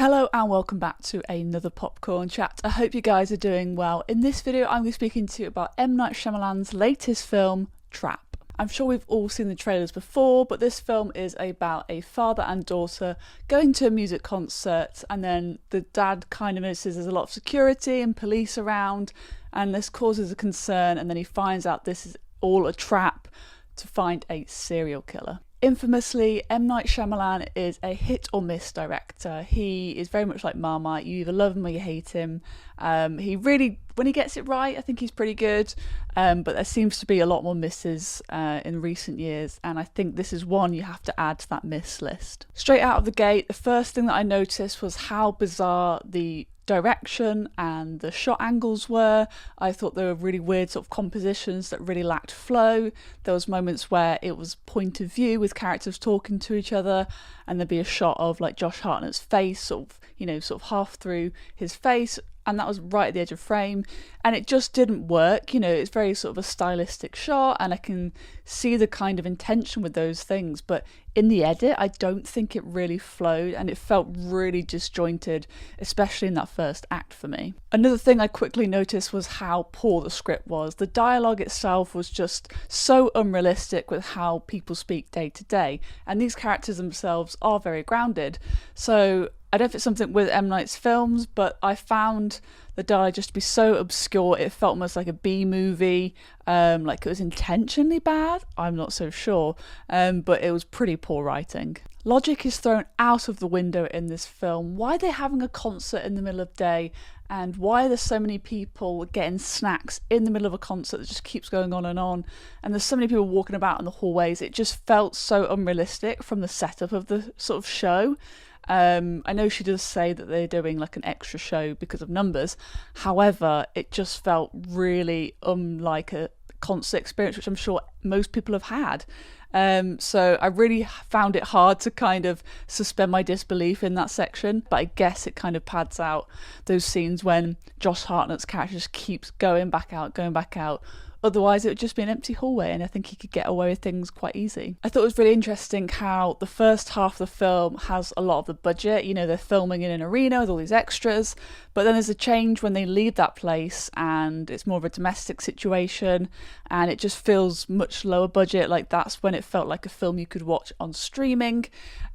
Hello and welcome back to another popcorn chat. I hope you guys are doing well. In this video I'm going to be speaking to you about M. Night Shyamalan's latest film, Trap. I'm sure we've all seen the trailers before, but this film is about a father and daughter going to a music concert, and then the dad kind of notices there's a lot of security and police around, and this causes a concern, and then he finds out this is all a trap to find a serial killer. Infamously, M. Night Shyamalan is a hit or miss director. He is very much like Marmite. You either love him or you hate him. He really, when he gets it right, I think he's pretty good. But there seems to be a lot more misses in recent years, and I think this is one you have to add to that miss list. Straight out of the gate, the first thing that I noticed was how bizarre the direction and the shot angles were. I thought they were really weird sort of compositions that really lacked flow. There was moments where it was point of view with characters talking to each other, and there'd be a shot of like Josh Hartnett's face sort of half through his face, and that was right at the edge of frame, and it just didn't work. It's very sort of a stylistic shot, and I can see the kind of intention with those things, but in the edit I don't think it really flowed, and it felt really disjointed, especially in that first act for me. Another thing I quickly noticed was how poor the script was. The dialogue itself was just so unrealistic with how people speak day to day, and these characters themselves are very grounded. So I don't know if it's something with M. Night's films, but I found the dialogue just to be so obscure. It felt almost like a B movie, like it was intentionally bad. I'm not so sure, but it was pretty poor writing. Logic is thrown out of the window in this film. Why are they having a concert in the middle of the day? And why are there so many people getting snacks in the middle of a concert that just keeps going on? And there's so many people walking about in the hallways. It just felt so unrealistic from the setup of the sort of show. I know she does say that they're doing like an extra show because of numbers. However, it just felt really unlike a concert experience, which I'm sure most people have had. So I really found it hard to kind of suspend my disbelief in that section, but I guess it kind of pads out those scenes when Josh Hartnett's character just keeps going back out. Otherwise, it would just be an empty hallway, and I think he could get away with things quite easy. I thought it was really interesting how the first half of the film has a lot of the budget. They're filming in an arena with all these extras, but then there's a change when they leave that place, and it's more of a domestic situation, and it just feels much lower budget. Like, that's when it felt like a film you could watch on streaming,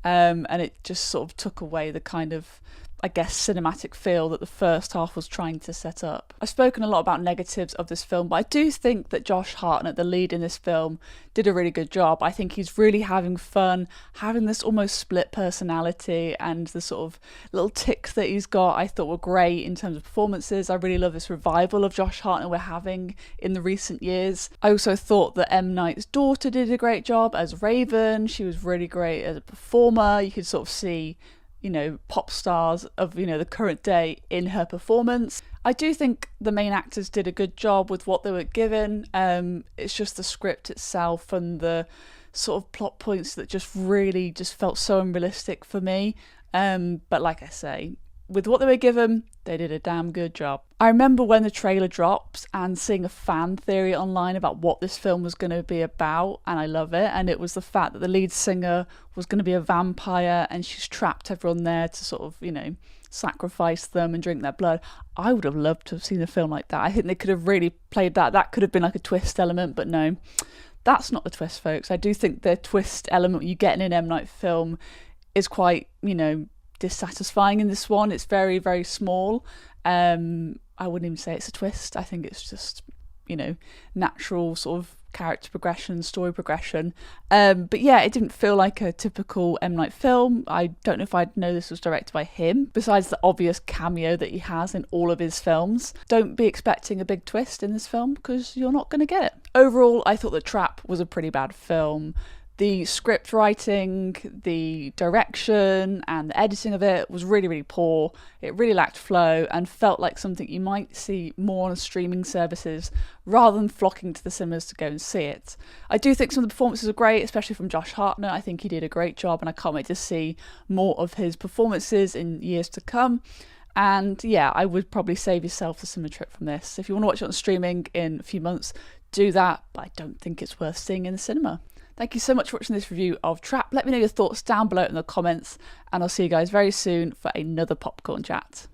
and it just sort of took away the kind of, I guess, cinematic feel that the first half was trying to set up. I've spoken a lot about negatives of this film, but I do think that Josh Hartnett, the lead in this film, did a really good job. I think he's really having fun, having this almost split personality, and the sort of little tics that he's got I thought were great in terms of performances. I really love this revival of Josh Hartnett we're having in the recent years. I also thought that M. Night's daughter did a great job as Raven. She was really great as a performer. You could sort of see pop stars of, the current day in her performance. I do think the main actors did a good job with what they were given. It's just the script itself and the sort of plot points that just really just felt so unrealistic for me. But like I say, with what they were given, they did a damn good job. I remember when the trailer drops and seeing a fan theory online about what this film was going to be about, and I love it. And it was the fact that the lead singer was going to be a vampire, and she's trapped everyone there to sort of, sacrifice them and drink their blood. I would have loved to have seen a film like that. I think they could have really played that. That could have been like a twist element, but no, that's not the twist, folks. I do think the twist element you get in an M. Night film is quite, dissatisfying in this one. It's very, very small. I wouldn't even say it's a twist. I think it's just, natural sort of character progression, story progression. But yeah, it didn't feel like a typical M. Night film. I don't know if I'd know this was directed by him, besides the obvious cameo that he has in all of his films. Don't be expecting a big twist in this film, because you're not going to get it. Overall, I thought The Trap was a pretty bad film. The script writing, the direction, and the editing of it was really, really poor. It really lacked flow and felt like something you might see more on streaming services rather than flocking to the cinemas to go and see it. I do think some of the performances are great, especially from Josh Hartnett. I think he did a great job, and I can't wait to see more of his performances in years to come. And yeah, I would probably save yourself the cinema trip from this. If you want to watch it on streaming in a few months, do that, but I don't think it's worth seeing in the cinema. Thank you so much for watching this review of Trap. Let me know your thoughts down below in the comments, and I'll see you guys very soon for another popcorn chat.